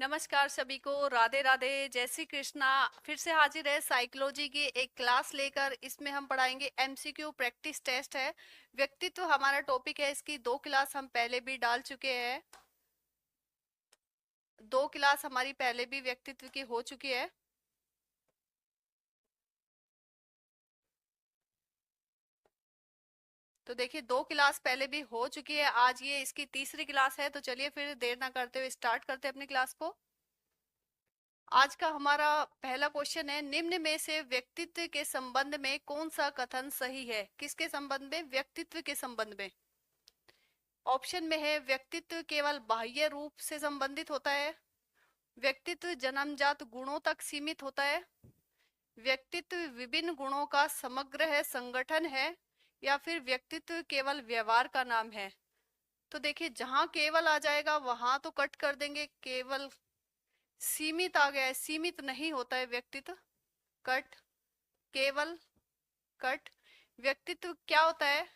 नमस्कार सभी को, राधे राधे, जय श्री कृष्णा। फिर से हाजिर है साइकोलॉजी की एक क्लास लेकर। इसमें हम पढ़ाएंगे एमसीक्यू प्रैक्टिस टेस्ट है। व्यक्तित्व हमारा टॉपिक है। इसकी 2 क्लास हम पहले भी डाल चुके हैं। 2 क्लास हमारी पहले भी व्यक्तित्व की हो चुकी है। तो देखिए 2 क्लास पहले भी हो चुकी है। आज ये इसकी तीसरी क्लास है। तो चलिए फिर देर ना करते हुए स्टार्ट करते हैं अपनी क्लास को। आज का हमारा पहला क्वेश्चन है, निम्न में से व्यक्तित्व के संबंध में कौन सा कथन सही है? किसके संबंध में? व्यक्तित्व के संबंध में। ऑप्शन में है, व्यक्तित्व केवल बाह्य रूप से संबंधित होता है, व्यक्तित्व जन्मजात गुणों तक सीमित होता है, व्यक्तित्व विभिन्न गुणों का समग्र है, संगठन है, या फिर व्यक्तित्व केवल व्यवहार का नाम है। तो देखिए जहां केवल आ जाएगा वहां तो कट कर देंगे। केवल सीमित आ गया है, सीमित नहीं होता है व्यक्तित्व, कट। केवल, कट। व्यक्तित्व क्या होता है?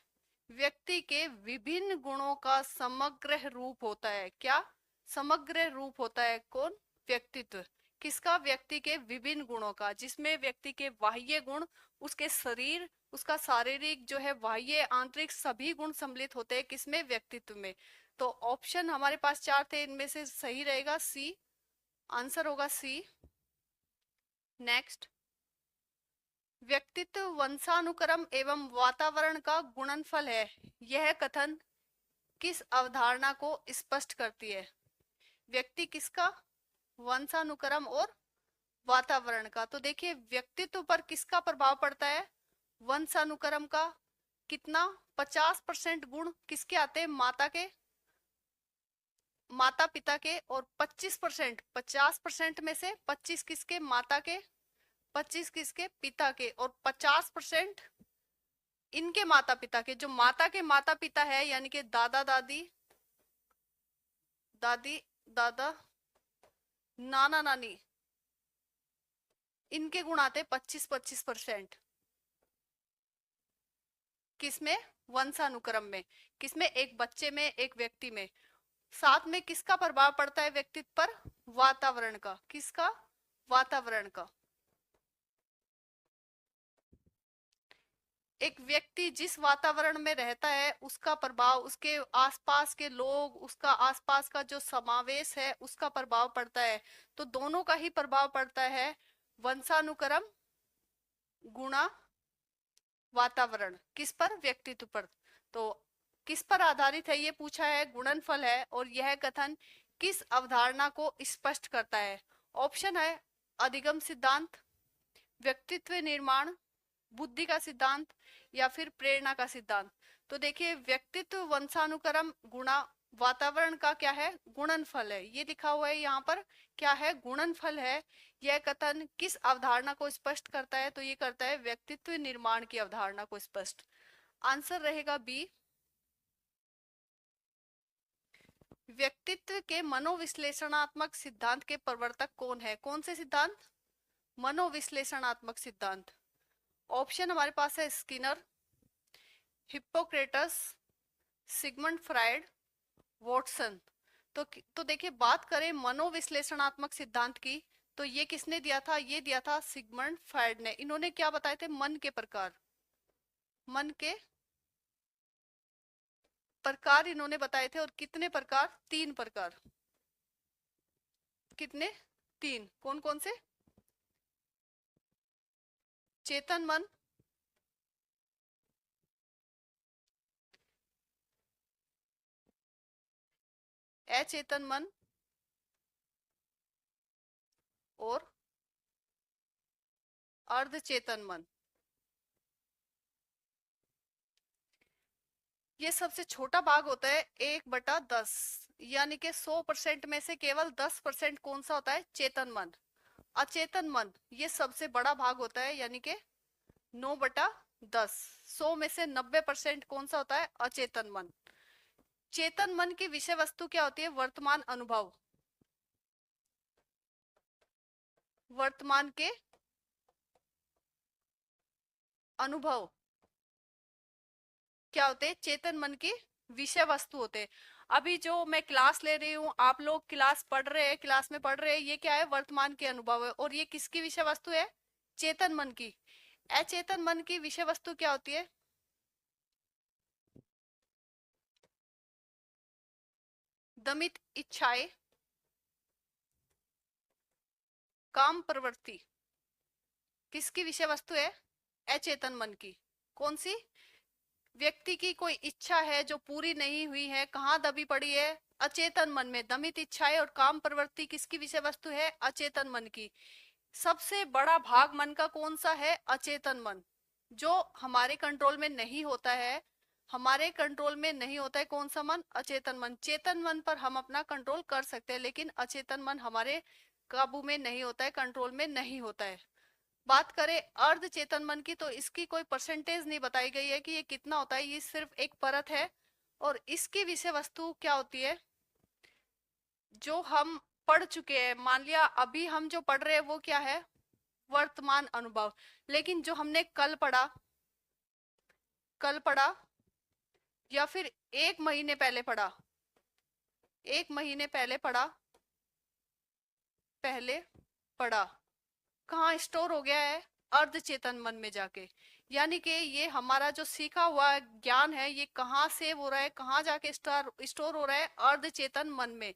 व्यक्ति के विभिन्न गुणों का समग्र रूप होता है। क्या? समग्र रूप होता है। कौन? व्यक्तित्व। किसका? व्यक्ति के विभिन्न गुणों का, जिसमें व्यक्ति के बाह्य गुण, उसके शरीर, उसका शारीरिक जो है बाह्य आंतरिक सभी गुण सम्मिलित होते हैं। किसमें? व्यक्तित्व में। तो ऑप्शन हमारे पास 4 थे, इनमें से सही रहेगा सी। आंसर होगा सी। नेक्स्ट, व्यक्तित्व वंशानुक्रम एवं वातावरण का गुणनफल है। यह कथन किस अवधारणा को स्पष्ट करती है? व्यक्ति किसका? वंशानुक्रम और वातावरण का। तो देखिए व्यक्तित्व पर किसका प्रभाव पड़ता है? वंशानुक्रम का। कितना? 50% गुण किसके आते हैं? माता के, माता पिता के। और 25%, 50% में से 25 किसके? माता के, 25 किसके? पिता के। और 50% इनके माता पिता के। जो माता के माता पिता है यानी कि दादा दादी, दादी दादा, नाना नानी, इनके गुण आते 25-25%। किसमें? वंशानुक्रम में। किसमें? एक बच्चे में, एक व्यक्ति में। साथ में किसका प्रभाव पड़ता है व्यक्तित्व पर? वातावरण का। किसका? वातावरण का। एक व्यक्ति जिस वातावरण में रहता है उसका प्रभाव, उसके आसपास के लोग, उसका आसपास का जो समावेश है उसका प्रभाव पड़ता है। तो दोनों का ही प्रभाव पड़ता है। वंशानुक्रम गुणा वातावरण। किस पर? व्यक्तित्व पर। तो किस पर आधारित है ये पूछा है? गुणनफल है। और यह कथन किस अवधारणा को स्पष्ट करता है? ऑप्शन है, अधिगम सिद्धांत, व्यक्तित्व निर्माण, बुद्धि का सिद्धांत, या फिर प्रेरणा का सिद्धांत। तो देखिए व्यक्तित्व वंशानुक्रम गुणा वातावरण का क्या है? गुणनफल है। ये लिखा हुआ है यहाँ पर, क्या है? गुणनफल है। यह कथन किस अवधारणा को स्पष्ट करता है? तो ये करता है व्यक्तित्व निर्माण की अवधारणा को स्पष्ट। आंसर रहेगा बी। व्यक्तित्व के मनोविश्लेषणात्मक सिद्धांत के प्रवर्तक कौन है? कौन से सिद्धांत? मनोविश्लेषणात्मक सिद्धांत। ऑप्शन हमारे पास है, Skinner, Hippocrates, Sigmund Freud, Watson. तो देखिए बात करें मनोविश्लेषणात्मक सिद्धांत की, तो ये किसने दिया था? ये दिया था सिगमंड फ्राइड ने। इन्होंने क्या बताए थे? मन के प्रकार। मन के प्रकार इन्होंने बताए थे। और कितने प्रकार? 3 प्रकार। कितने? 3। कौन कौन से? चेतन मन, अचेतन मन, और अर्धचेतन मन। ये सबसे छोटा भाग होता है 1/10, यानी कि 100% में से केवल 10% कौन सा होता है? चेतन मन। अचेतन मन ये सबसे बड़ा भाग होता है, यानी कि 9/10। 100 में से 90% कौन सा होता है? अचेतन मन। चेतन मन की विषय वस्तु क्या होती है? वर्तमान अनुभव। वर्तमान के अनुभव क्या होते हैं? चेतन मन की विषय वस्तु होते हैं। अभी जो मैं क्लास ले रही हूँ, आप लोग क्लास पढ़ रहे हैं, क्लास में पढ़ रहे हैं, ये क्या है? वर्तमान के अनुभव है। और ये किसकी विषय वस्तु है? चेतन मन की। अचेतन मन की विषय वस्तु क्या होती है? दमित इच्छाएं, काम प्रवृत्ति किसकी विषय वस्तु है? अचेतन मन की। कौन सी? व्यक्ति की कोई इच्छा है जो पूरी नहीं हुई है, कहाँ दबी पड़ी है? अचेतन मन में। दमित इच्छाएं और काम प्रवृत्ति किसकी विषय वस्तु है? अचेतन मन की। सबसे बड़ा भाग मन का कौन सा है? अचेतन मन। जो हमारे कंट्रोल में नहीं होता है, हमारे कंट्रोल में नहीं होता है कौन सा मन? अचेतन मन। चेतन मन पर हम अपना कंट्रोल कर सकते हैं, लेकिन अचेतन मन हमारे काबू में नहीं होता है, कंट्रोल में नहीं होता है। बात करें अर्ध चेतन मन की, तो इसकी कोई परसेंटेज नहीं बताई गई है कि ये कितना होता है, ये सिर्फ एक परत है। और इसकी विषय वस्तु क्या होती है? जो हम पढ़ चुके हैं, मान लिया अभी हम जो पढ़ रहे हैं वो क्या है? वर्तमान अनुभव। लेकिन जो हमने कल पढ़ा या फिर एक महीने पहले पढ़ा, एक महीने पहले पढ़ा, कहाँ स्टोर हो गया है? अर्ध चेतन मन में जाके। यानी कि ये हमारा जो सीखा हुआ ज्ञान है, ये कहाँ सेव हो रहा है, कहाँ जाके स्टोर हो रहा है? अर्ध चेतन मन में।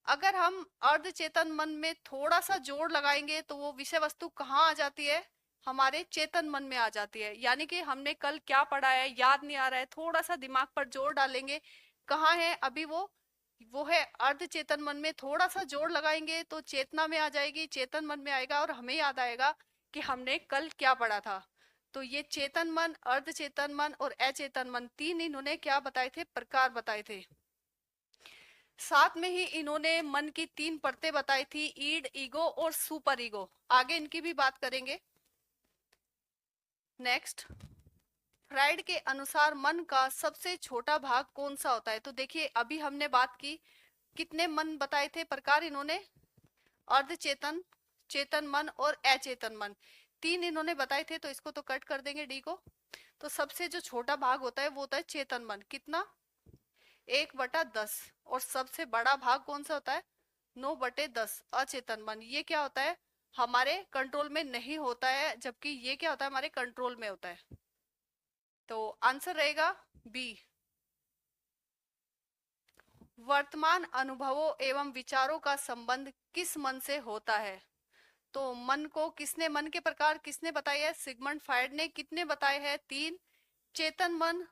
अगर हम अर्ध चेतन मन में थोड़ा सा जोड़ लगाएंगे तो वो विषय वस्तु कहाँ आ जाती है? हमारे चेतन मन में आ जाती है। यानी कि हमने कल क्या पढ़ा है याद नहीं आ रहा है, थोड़ा सा दिमाग पर जोर डालेंगे, कहाँ है अभी वो है अर्ध चेतन मन में। थोड़ा सा जोर लगाएंगे तो चेतना में आ जाएगी, चेतन मन में आएगा और हमें याद आएगा कि हमने कल क्या पढ़ा था। तो ये चेतन मन, अर्ध चेतन मन और अचेतन मन, तीन इन्होंने क्या बताए थे? प्रकार बताए थे। साथ में ही इन्होंने मन की तीन परतें बताई थी, ईड, ईगो और सुपर ईगो। आगे इनकी भी बात करेंगे। नेक्स्ट, फ्राइड के अनुसार मन का सबसे छोटा भाग कौन सा होता है? तो देखिए अभी हमने बात की, कितने मन बताए थे प्रकार इन्होंने? अर्ध चेतन, चेतन मन और अचेतन मन, तीन इन्होंने बताए थे। तो इसको तो कट कर देंगे डी को। तो सबसे जो छोटा भाग होता है वो होता है चेतन मन। कितना? 1/10। और सबसे बड़ा भाग कौन सा होता है? 9/10 अचेतन मन। ये क्या होता है? हमारे कंट्रोल में नहीं होता है, जबकि ये क्या होता है? हमारे कंट्रोल में होता है। तो आंसर रहेगा बी। वर्तमान अनुभवों एवं विचारों का संबंध किस मन से होता है? तो मन को किसने, मन के प्रकार किसने बताए है? सिगमंड फ्राइड ने। कितने बताए हैं? 3। चेतन मन,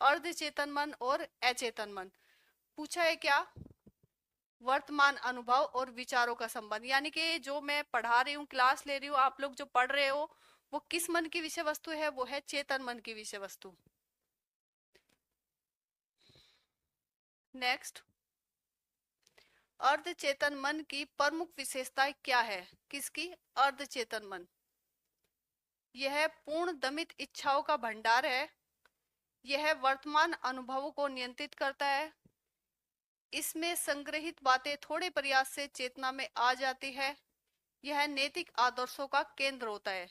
अर्ध चेतन मन और अचेतन मन। पूछा है क्या? वर्तमान अनुभव और विचारों का संबंध। यानी कि जो मैं पढ़ा रही हूँ, क्लास ले रही हूँ, आप लोग जो पढ़ रहे हो, वो किस मन की विषय वस्तु है? वो है चेतन मन की विषय वस्तु। नेक्स्ट, अर्ध चेतन मन की प्रमुख विशेषताएं क्या है? किसकी? अर्ध चेतन मन। यह पूर्ण दमित इच्छाओं का भंडार है। यह वर्तमान अनुभवों को नियंत्रित करता है। इसमें संग्रहित बातें थोड़े प्रयास से चेतना में आ जाती है। यह नैतिक आदर्शों का केंद्र होता है।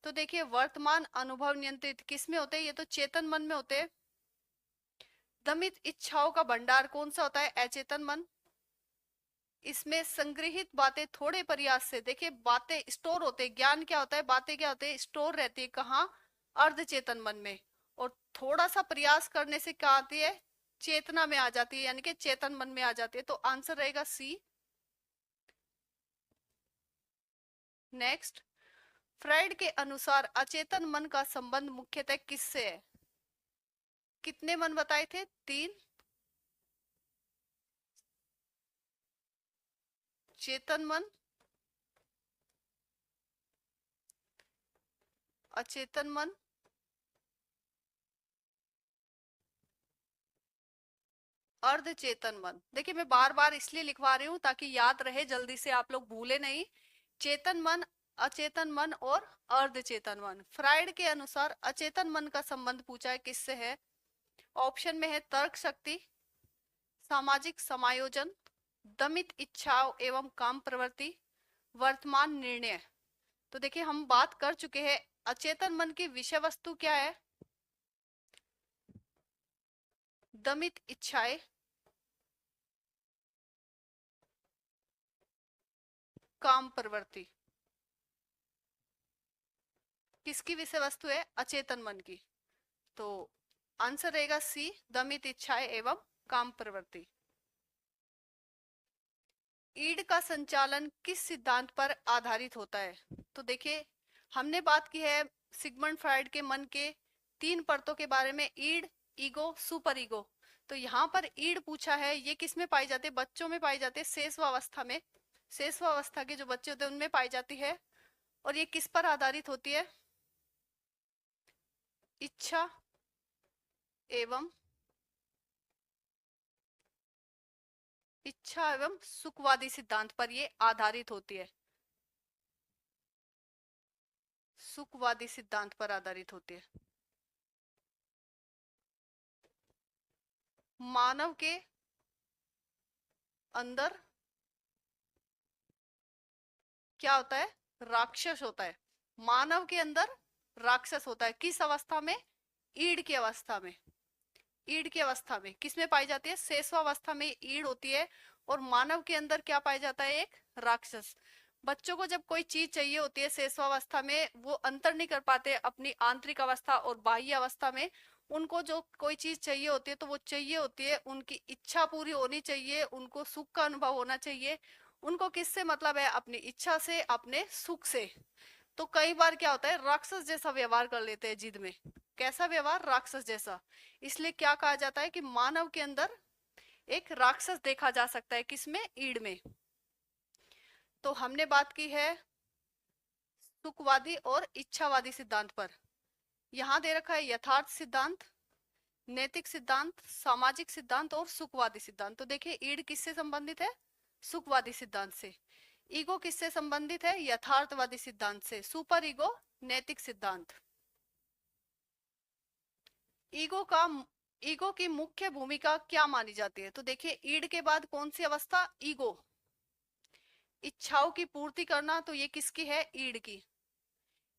तो देखिए वर्तमान अनुभव नियंत्रित किस में होते हैं? ये तो चेतन मन में होते हैं। दमित इच्छाओं का भंडार कौन सा होता है? अचेतन मन। इसमें संग्रहित बातें थोड़े प्रयास से, देखिए बातें स्टोर होते, ज्ञान क्या होता है, बातें क्या होते हैं? स्टोर रहती है। कहाँ? अर्ध चेतन मन में। और थोड़ा सा प्रयास करने से क्या आती है? चेतना में आ जाती है, यानी कि चेतन मन में आ जाती है। तो आंसर रहेगा सी। नेक्स्ट, फ्राइड के अनुसार अचेतन मन का संबंध मुख्यतः किससे है? कितने मन बताए थे? 3। चेतन मन, अचेतन मन, अर्ध चेतन मन। देखिए मैं बार बार इसलिए लिखवा रही हूँ ताकि याद रहे, जल्दी से आप लोग भूले नहीं। चेतन मन, अचेतन मन और अर्ध चेतन मन। फ्राइड के अनुसार अचेतन मन का संबंध पूछा है किससे है? ऑप्शन में है तर्क शक्ति, सामाजिक समायोजन, दमित इच्छाओं एवं काम प्रवृत्ति, वर्तमान निर्णय। तो देखिए हम बात कर चुके हैं, अचेतन मन की विषय वस्तु क्या है? दमित इच्छाएं, काम प्रवृत्ति किसकी विषय वस्तु है? अचेतन मन की। तो आंसर रहेगा सी, दमित इच्छाएं एवं काम प्रवृत्ति। ईड का संचालन किस सिद्धांत पर आधारित होता है? तो देखिए, हमने बात की है सिगमंड फ्राइड के मन के तीन परतों के बारे में, ईड, ईगो, सुपर ईगो। तो यहाँ पर ईड पूछा है, ये किस में पाई जाती है? बच्चों में पाई जाती है, शेषवावस्था में। शेषवावस्था के जो बच्चे होते हैं उनमें पाई जाती है। और ये किस पर आधारित होती है? इच्छा एवं सुखवादी सिद्धांत पर ये आधारित होती है। सुखवादी सिद्धांत पर आधारित होती है। मानव के अंदर क्या होता है? राक्षस होता है। मानव के अंदर राक्षस होता है। किस अवस्था में? ईड की अवस्था में। ईड की अवस्था में किस में पाई जाती है? शेषवावस्था में ईड होती है। और मानव के अंदर क्या पाया जाता है? एक राक्षस। बच्चों को जब कोई चीज चाहिए होती है शेषवावस्था में, वो अंतर नहीं कर पाते अपनी आंतरिक अवस्था और बाह्य अवस्था में। उनको जो कोई चीज चाहिए होती है तो वो चाहिए होती है, उनकी इच्छा पूरी होनी चाहिए, उनको सुख का अनुभव होना चाहिए। उनको किससे मतलब है? अपनी इच्छा से, अपने सुख से। तो कई बार क्या होता है, राक्षस जैसा व्यवहार कर लेते हैं जिद में। कैसा व्यवहार? राक्षस जैसा। इसलिए क्या कहा जाता है कि मानव के अंदर एक राक्षस देखा जा सकता है। किसमें? ईड में। तो हमने बात की है सुखवादी और इच्छावादी सिद्धांत पर। यहां दे रखा है यथार्थ सिद्धांत, नैतिक सिद्धांत, सामाजिक सिद्धांत और सुखवादी सिद्धांत। तो देखिए, ईड किससे संबंधित है? सुखवादी सिद्धांत से। ईगो किससे संबंधित है? यथार्थवादी सिद्धांत से। सुपर ईगो नैतिक सिद्धांत। ईगो का ईगो की मुख्य भूमिका क्या मानी जाती है? तो देखिए, ईड के बाद कौन सी अवस्था? ईगो। इच्छाओं की पूर्ति करना, तो ये किसकी है? ईड की।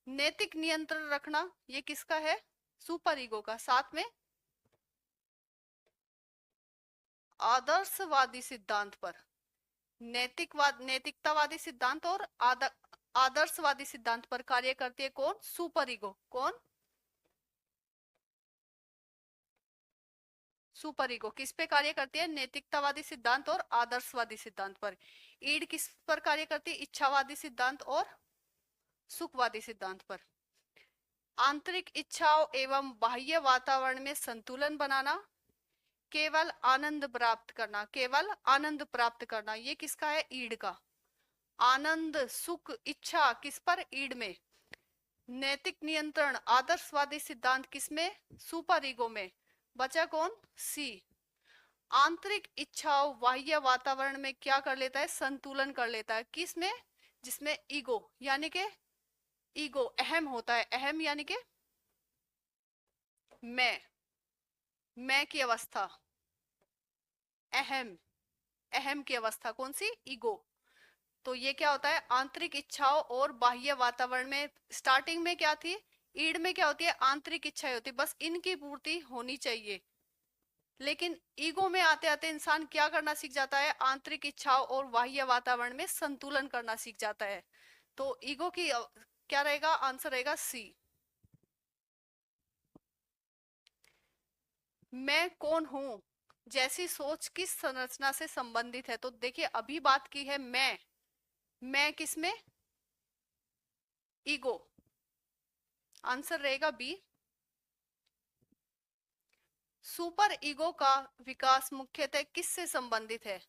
नैतिक नियंत्रण रखना, ये किसका है? सुपर ईगो का। साथ में आदर्शवादी सिद्धांत पर, नैतिकतावादी सिद्धांत और आदर्शवादी सिद्धांत पर कार्य करती है कौन? Super ego. कौन? सुपर ईगो किस पे कार्य करती है? नैतिकतावादी सिद्धांत और आदर्शवादी सिद्धांत पर। ईड किस पर कार्य करती है? इच्छावादी सिद्धांत और सुखवादी सिद्धांत पर। आंतरिक इच्छाओं एवं बाह्य वातावरण में संतुलन बनाना, केवल आनंद प्राप्त करना, केवल आनंद प्राप्त करना, ये किसका है? ईड का। आनंद, सुख, इच्छा किस पर? ईड में। नैतिक नियंत्रण, आदर्शवादी सिद्धांत किसमें? सुपर ईगो में। बचा कौन? सी। आंतरिक इच्छाओं बाह्य वातावरण में क्या कर लेता है? संतुलन कर लेता है। किस में? जिसमें ईगो यानी के ईगो अहम होता है। अहम यानी के मैं की अवस्था। अहम, अहम की अवस्था कौन सी? ईगो। तो ये क्या होता है? आंतरिक इच्छाओं और बाह्य वातावरण में। स्टार्टिंग में क्या थी? ईड में क्या होती है? आंतरिक इच्छाएं होती है, बस इनकी पूर्ति होनी चाहिए। लेकिन ईगो में आते आते इंसान क्या करना सीख जाता है? आंतरिक इच्छाओं और बाह्य वातावरण में संतुलन करना सीख जाता है। तो ईगो की क्या रहेगा? आंसर रहेगा सी। मैं कौन हूं जैसी सोच किस संरचना से संबंधित है? तो देखिए, अभी बात की है मैं किसमें? ईगो। आंसर रहेगा बी। सुपर ईगो का विकास मुख्यतः किससे संबंधित है?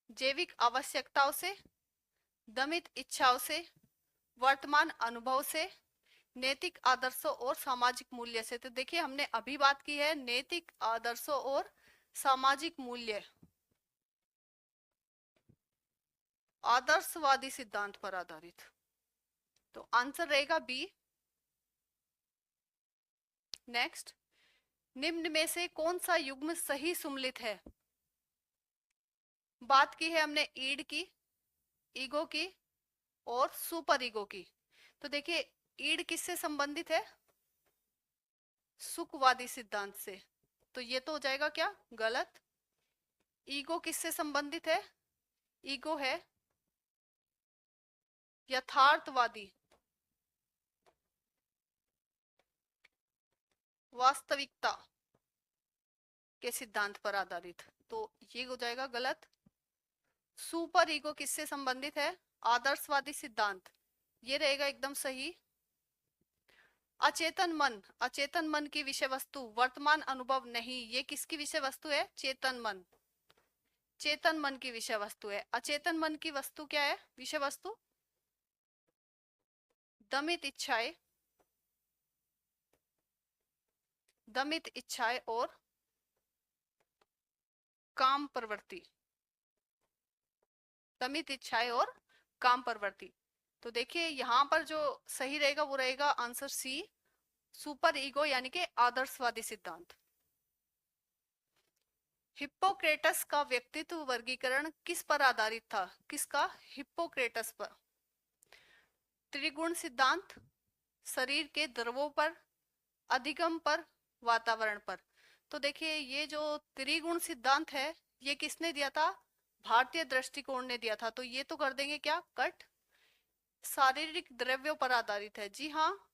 जैविक आवश्यकताओं से, दमित इच्छाओं से, वर्तमान अनुभव से, नैतिक आदर्शों और सामाजिक मूल्य से। तो देखिए, हमने अभी बात की है नैतिक आदर्शों और सामाजिक मूल्य, आदर्शवादी सिद्धांत पर आधारित। तो आंसर रहेगा बी। नेक्स्ट, निम्न में से कौन सा युग्म सही सुमेलित है? बात की है हमने ईड की, ईगो की और सुपर ईगो की। तो देखिए, ईड किससे संबंधित है? सुखवादी सिद्धांत से। तो ये तो हो जाएगा क्या? गलत। ईगो किससे संबंधित है? ईगो है यथार्थवादी, वास्तविकता के सिद्धांत पर आधारित, तो ये हो जाएगा गलत। सुपर ईगो किससे संबंधित है? आदर्शवादी सिद्धांत, ये रहेगा एकदम सही। अचेतन मन, अचेतन मन की विषय वस्तु वर्तमान अनुभव नहीं, ये किसकी विषय वस्तु है? चेतन मन, चेतन मन की विषय वस्तु है। अचेतन मन की वस्तु क्या है? विषय वस्तु दमित इच्छाएं, दमित इच्छाएं और काम प्रवृत्ति, दमित इच्छाएं और काम प्रवृत्ति। तो देखिए यहां पर जो सही रहेगा वो रहेगा आंसर सी, सुपर ईगो यानी कि आदर्शवादी सिद्धांत। हिप्पोक्रेटस का व्यक्तित्व वर्गीकरण किस पर आधारित था? किसका? हिप्पोक्रेटस पर। त्रिगुण सिद्धांत, शरीर के द्रवों पर, अधिगम पर, वातावरण पर। तो देखिए ये जो त्रिगुण सिद्धांत है ये किसने दिया था? भारतीय दृष्टिकोण ने दिया था। तो ये तो कर देंगे क्या? कट। शारीरिक द्रव्यों पर आधारित है, जी हाँ,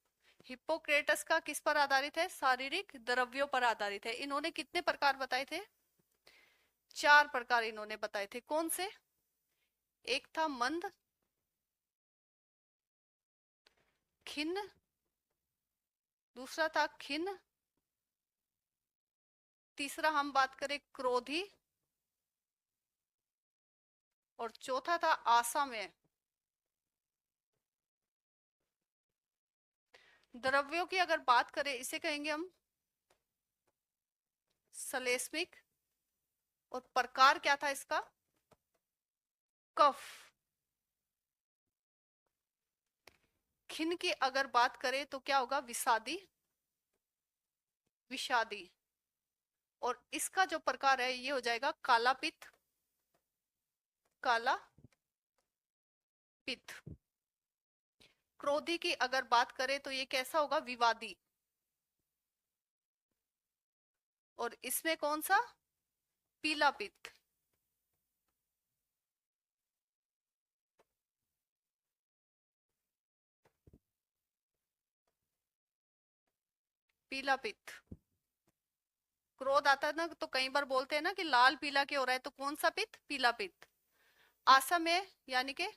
हिप्पोक्रेटस का किस पर आधारित है? शारीरिक द्रव्यों पर आधारित है। इन्होंने कितने प्रकार बताए थे? 4 प्रकार इन्होंने बताए थे। कौन से? एक था मंद, खिन्न, दूसरा था खिन्न, तीसरा हम बात करें क्रोधी, और चौथा था आशामय। द्रव्यों की अगर बात करें इसे कहेंगे हम सलेस्मिक, और प्रकार क्या था इसका? कफ। खिन्न की अगर बात करें तो क्या होगा? विषादी, विषादी। और इसका जो प्रकार है ये हो जाएगा काला पित्त, काला पित्त। क्रोधी की अगर बात करें तो ये कैसा होगा? विवादी। और इसमें कौन सा? पीला पित्त। पीला पित्त। क्रोध आता है ना तो कई बार बोलते हैं ना कि लाल पीला क्यों हो रहा है, तो कौन सा पित्त? पीला पित्त। आसमय यानी कि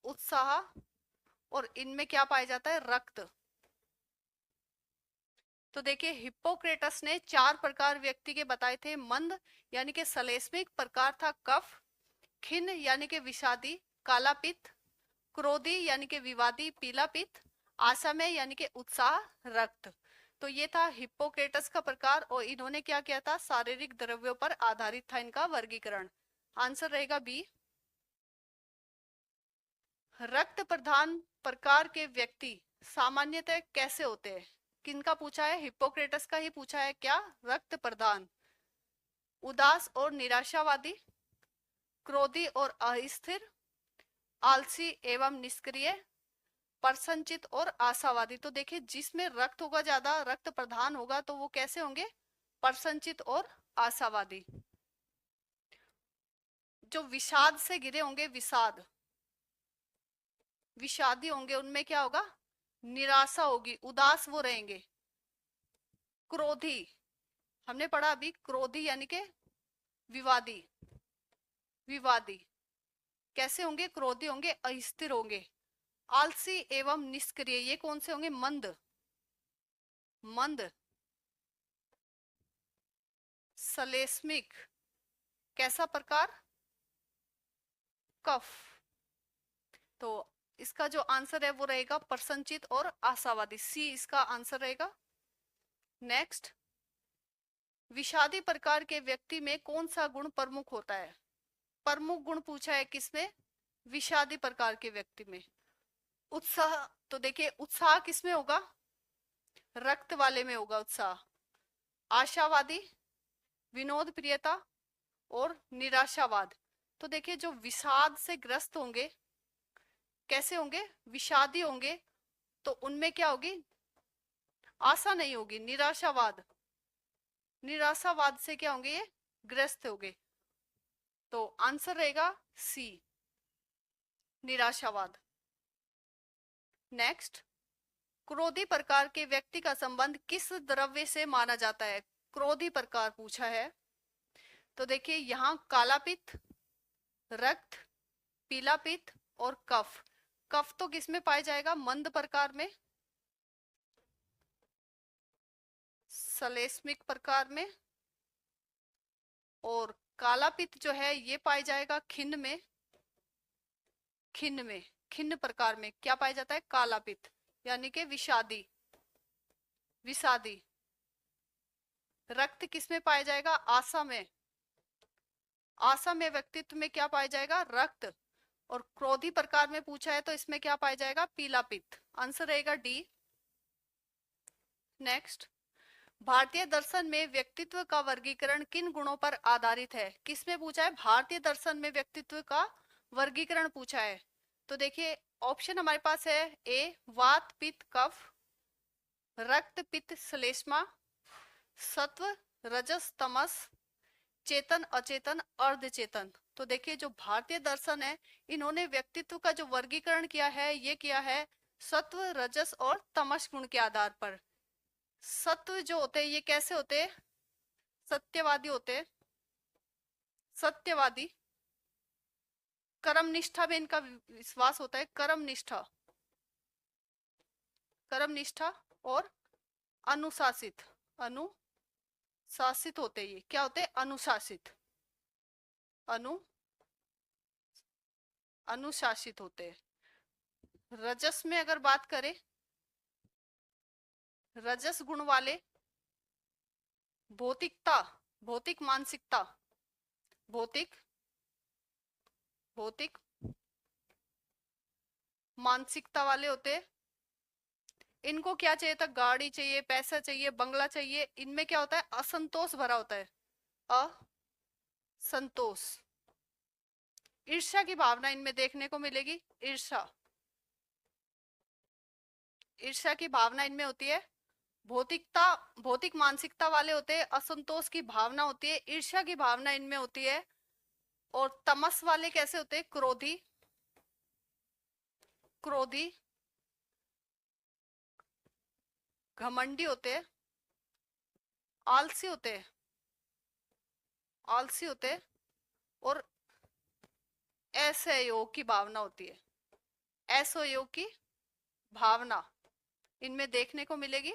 उत्साह, और इनमें क्या पाया जाता है? रक्त। तो देखिए हिप्पोक्रेटस ने 4 प्रकार व्यक्ति के बताए थे। मंद यानी कि सलेस्मिक, प्रकार था कफ, खिन्न यानी कि विषादी, काला पित्त, क्रोधी यानी कि विवादी, पीला पित्त, आशामय यानी कि उत्साह, रक्त। तो ये था हिप्पोक्रेटस का प्रकार, और इन्होंने क्या किया था? शारीरिक द्रव्यों पर आधारित था इनका वर्गीकरण। आंसर रहेगा बी। रक्त प्रधान प्रकार के व्यक्ति सामान्यतः कैसे होते हैं? किनका पूछा है? हिप्पोक्रेटस का ही पूछा है। क्या? रक्त प्रधान। उदास और निराशावादी, क्रोधी और अस्थिर, आलसी एवं निष्क्रिय, प्रसन्नचित और आशावादी। तो देखिए जिसमें रक्त होगा ज्यादा, रक्त प्रधान होगा, तो वो कैसे होंगे? प्रसन्नचित और आशावादी। जो विषाद से घिरे होंगे, विषाद, विषादी होंगे, उनमें क्या होगा? निराशा होगी, उदास वो रहेंगे। क्रोधी, हमने पढ़ा अभी, क्रोधी यानी के विवादी, विवादी कैसे होंगे? क्रोधी होंगे, अस्थिर होंगे। आलसी एवं निष्क्रिय, ये कौन से होंगे? मंद, मंद। सलेस्मिक, कैसा प्रकार? कफ। तो इसका जो आंसर है वो रहेगा प्रसन्नचित और आशावादी, सी इसका आंसर रहेगा। नेक्स्ट, विषादी प्रकार के व्यक्ति में कौन सा गुण प्रमुख होता है? प्रमुख गुण पूछा है किसमें? विषादी प्रकार के व्यक्ति में। उत्साह, तो देखिए उत्साह किसमें होगा? रक्त वाले में होगा उत्साह। आशावादी, विनोद प्रियता और निराशावाद। तो देखिए जो विषाद से ग्रस्त होंगे, कैसे होंगे? विषादी होंगे, तो उनमें क्या होगी? आशा नहीं होगी, निराशावाद। निराशावाद से क्या होंगे? ये ग्रस्त होंगे। तो आंसर रहेगा सी, निराशावाद। नेक्स्ट, क्रोधी प्रकार के व्यक्ति का संबंध किस द्रव्य से माना जाता है? क्रोधी प्रकार पूछा है, तो देखिए यहाँ काला पित्त, रक्त, पीला पित्त और कफ। कफ तो किस में पाया जाएगा? मंद प्रकार में, सलेस्मिक प्रकार में। और काला पित्त जो है ये पाया जाएगा खिन्न में, खिन्न में, खिन्न प्रकार में क्या पाया जाता है? काला पित्त, यानी कि विषादी, विषादी। रक्त किस में पाया जाएगा? आशा में, आशा में व्यक्तित्व में क्या पाया जाएगा? रक्त। और क्रोधी प्रकार में पूछा है तो इसमें क्या पाया जाएगा? पीला पित्त। आंसर रहेगा डी। नेक्स्ट, भारतीय दर्शन में व्यक्तित्व का वर्गीकरण किन गुणों पर आधारित है? किसमें पूछा है? भारतीय दर्शन में व्यक्तित्व का वर्गीकरण पूछा है। तो देखिए ऑप्शन हमारे पास है ए वात पित्त कफ, रक्त पित्त श्लेष्मा, सत्व रजस तमस, चेतन अचेतन अर्धचेतन। तो देखिए जो भारतीय दर्शन है इन्होंने व्यक्तित्व का जो वर्गीकरण किया है ये किया है सत्व रजस और तमस गुण के आधार पर। सत्व जो होते हैं ये कैसे होते हैं? सत्यवादी होते हैं, सत्यवादी। कर्म निष्ठा में इनका विश्वास होता है, कर्म निष्ठा, कर्म निष्ठा। और अनुशासित, अनुशासित होते ये क्या होते हैं? अनुशासित, अनुशासित होते हैं। रजस में अगर बात करें, रजस गुण वाले भौतिकता, भौतिक मानसिकता, भौतिक, भौतिक मानसिकता वाले होते हैं। इनको क्या चाहिए था? गाड़ी चाहिए, पैसा चाहिए, बंगला चाहिए। इनमें क्या होता है? असंतोष भरा होता है, असंतोष। ईर्ष्या की भावना इनमें देखने को मिलेगी, ईर्ष्या, ईर्ष्या की भावना इनमें होती है। भौतिकता, भौतिक मानसिकता वाले होते हैं, असंतोष की भावना होती है, ईर्ष्या की भावना इनमें होती है। और तमस वाले कैसे होते हैं? क्रोधी, क्रोधी, घमंडी होते हैं, आलसी होते हैं, आलसी होते हैं। और असहयोग की भावना होती है, असहयोग की भावना इनमें देखने को मिलेगी।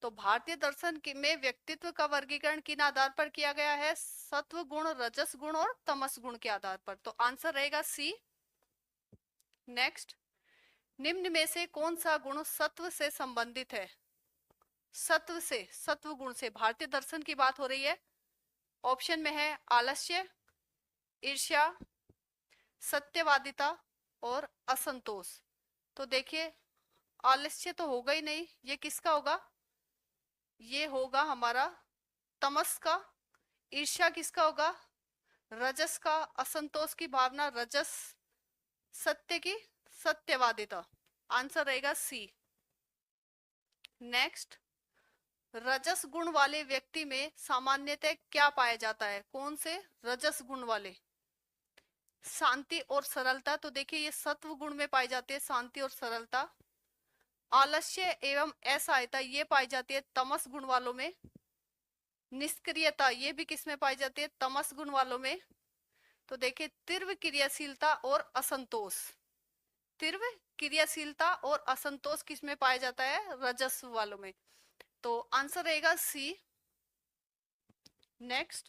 तो भारतीय दर्शन में व्यक्तित्व का वर्गीकरण किन आधार पर किया गया है? सत्व गुण, रजस गुण और तमस गुण के आधार पर। तो आंसर रहेगा सी। नेक्स्ट, निम्न में से कौन सा गुण सत्व से संबंधित है? सत्व से, सत्व गुण से भारतीय दर्शन की बात हो रही है। ऑप्शन में है आलस्य, ईर्ष्या, सत्यवादिता और असंतोष। तो देखिए आलस्य तो होगा ही नहीं, ये किसका होगा? ये होगा हमारा तमस का। ईर्ष्या किसका होगा? रजस का। असंतोष की भावना रजस। सत्य की, सत्यवादिता। आंसर रहेगा सी। नेक्स्ट, रजस गुण वाले व्यक्ति में सामान्यतः क्या पाया जाता है? कौन से रजस गुण वाले? शांति और सरलता। तो देखिए ये सत्व गुण में पाई जाती है, शांति और सरलता। आलस्य एवं असहायता ये पाई जाती है तमस गुण वालों में। निष्क्रियता ये भी किस में पाई जाती है? तमस गुण वालों में। तो देखिए तीव्र क्रियाशीलता और असंतोष, तीव्र क्रियाशीलता और असंतोष किस में पाया जाता है? रजस वालों में। तो आंसर रहेगा सी। नेक्स्ट,